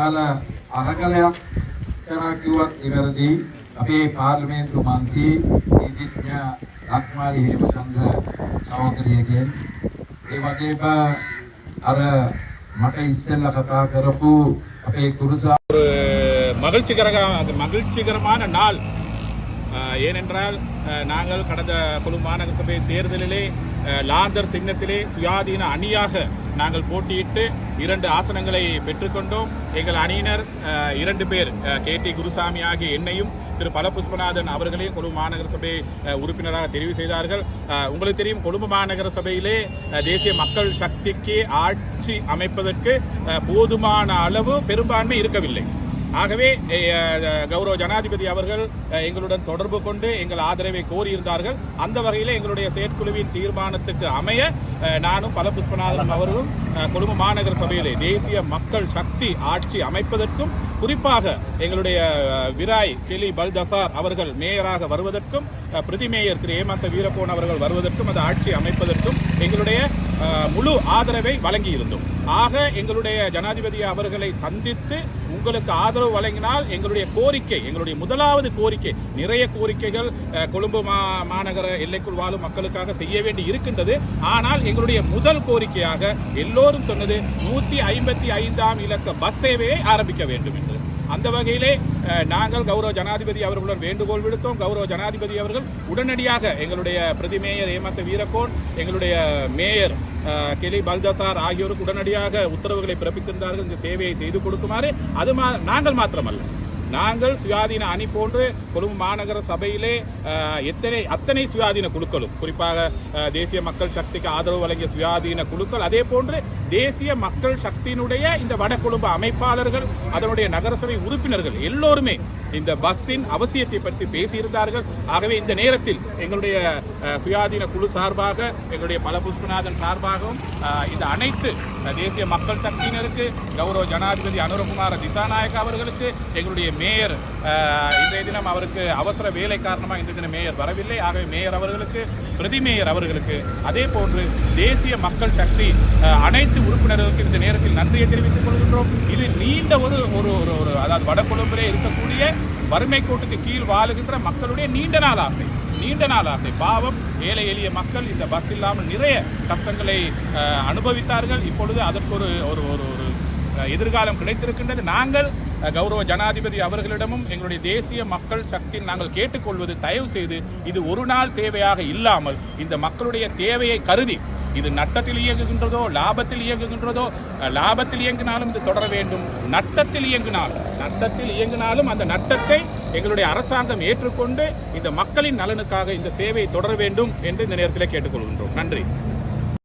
අරගලයක් කරා කිව්වත් ඉවරදී අපේ පාර්ලිමේන්තු මන්ත්‍රී නීතිඥ ලක්මාලි හේමචන්ද්‍ර සහෝදරියගෙන් ඒ වගේම අර මට ඉස්සෙල්ලා කතා කරපු අපේ කුරුසා ஒரு மகிழ்ச்சிகரமான நாள். ஏனென்றால் நாங்கள் கடந்த கொழும்பு மாநகர சபை தேர்தலிலே லாந்தர் சின்னத்திலே சுயாதீன அணியாக நாங்கள் போட்டியிட்டு 2 ஆசனங்களை பெற்றுக்கொண்டோம். எங்கள் அணியினர் 2 பேர் KT குருசாமி ஆகிய என்னையும் திரு பலபுஷ்பநாதன் அவர்களையும் கொழும்பு மாநகர சபை உறுப்பினராக தெரிவு செய்தார்கள். உங்களுக்கு தெரியும், கொழும்பு மாநகர சபையிலே தேசிய மக்கள் சக்திக்கு ஆட்சி அமைப்பதற்கு போதுமான அளவு பெரும்பான்மை இருக்கவில்லை. ஆகவே கௌரவ ஜனாதிபதி அவர்கள் எங்களுடன் தொடர்பு கொண்டு எங்கள் ஆதரவை கோரியிருந்தார்கள். அந்த வகையில் எங்களுடைய செயற்குழுவின் தீர்மானத்துக்கு அமைய நானும் பலபுஷ்பநாதன் அவர்களும் கொழும்பு மாநகர சபையிலே தேசிய மக்கள் சக்தி ஆட்சி அமைப்பதற்கும், குறிப்பாக எங்களுடைய விராய் கெலி பல்தசார் அவர்கள் மேயராக வருவதற்கும், பிரதி மேயர் திரு ஏமந்த வீரப்போன் அவர்கள் வருவதற்கும், அந்த ஆட்சி அமைப்பதற்கும் எங்களுடைய முழு ஆதரவை வழங்கியிருந்தோம். ஆக எங்களுடைய ஜனாதிபதி அவர்களை சந்தித்து உங்களுக்கு ஆதரவு வழங்கினால் எங்களுடைய கோரிக்கை, எங்களுடைய முதலாவது கோரிக்கை, நிறைய கோரிக்கைகள் கொழும்பு மாநகர எல்லைக்குள் வாழும் மக்களுக்காக செய்ய வேண்டி இருக்கின்றது. ஆனால் எங்களுடைய முதல் கோரிக்கையாக எல்லோரும் சொன்னது 155ஆம் இலக்க பஸ் சேவையை ஆரம்பிக்க வேண்டும் என்று. அந்த வகையிலே நாங்கள் கௌரவ ஜனாதிபதி அவர்களுடன் வேண்டுகோள் விடுத்தோம். கௌரவ ஜனாதிபதி அவர்கள் உடனடியாக எங்களுடைய பிரதி மேயர் ஏமந்த வீரக்கோன், எங்களுடைய மேயர் கெலி பல்தசார் ஆகியோருக்கு உடனடியாக உத்தரவுகளை பிறப்பித்திருந்தார்கள் இந்த சேவையை செய்து கொடுக்குமாறு. அது நாங்கள் மாத்திரமல்ல, நாங்கள் சுயாதீன அணி போன்று கொழும்பு மாநகர சபையிலே அத்தனை சுயாதீன குழுக்களும், குறிப்பாக தேசிய மக்கள் சக்திக்கு ஆதரவு வழங்கிய சுயாதீன குழுக்கள், அதே போன்று தேசிய மக்கள் சக்தியினுடைய இந்த வடகொழும்பு அமைப்பாளர்கள், அதனுடைய நகரசபை உறுப்பினர்கள் எல்லோருமே இந்த பஸ்ஸின் அவசியத்தை பற்றி பேசியிருந்தார்கள். ஆகவே இந்த நேரத்தில் எங்களுடைய சுயாதீன குழு சார்பாக, எங்களுடைய பலபுஷ்பநாதன் சார்பாகவும் இந்த அனைத்து தேசிய மக்கள் சக்தியினருக்கு, கௌரவ ஜனாதிபதி அனுரகுமார திசாநாயக்க அவர்களுக்கு, எங்களுடைய மேயர் இன்றைய தினம் அவருக்கு அவசர வேலை காரணமாக இன்றைய தினம் மேயர் வரவில்லை. ஆகவே மேயர் அவர்களுக்கு, பிரதி மேயர் அவர்களுக்கு, அதே போன்று தேசிய மக்கள் சக்தி அனைத்து உறுப்பினர்களுக்கு இந்த நேரத்தில் நன்றியை தெரிவித்துக் கொள்கின்றோம். இது நீண்ட ஒரு அதாவது வடகொழும்பிலே இருக்கக்கூடிய வறுமை கோட்டுக்கு கீழ் வாழுகின்ற மக்களுடைய நீண்ட நாள் ஆசை. பாவம், ஏழை எளிய மக்கள் இந்த பஸ் இல்லாமல் நிறைய கஷ்டங்களை அனுபவித்தார்கள். இப்பொழுது அதற்கு ஒரு எதிர்காலம் கிடைத்திருக்கின்றது. நாங்கள் கௌரவ ஜனாதிபதி அவர்களிடமும் எங்களுடைய தேசிய மக்கள் சக்தி நாங்கள் கேட்டுக்கொள்வது, தயவு செய்து இது ஒரு நாள் சேவையாக இல்லாமல் இந்த மக்களுடைய தேவையை கருதி, இது நட்டத்தில் இயங்குகின்றதோ லாபத்தில் இயங்குகின்றதோ, லாபத்தில் இயங்கினாலும் இது தொடர வேண்டும், நட்டத்தில் இயங்கினாலும் அந்த நட்டத்தை எங்களுடைய அரசாங்கம் ஏற்றுக்கொண்டு இந்த மக்களின் நலனுக்காக இந்த சேவையை தொடர வேண்டும் என்று இந்த நேரத்தில் கேட்டுக்கொள்கின்றோம். நன்றி.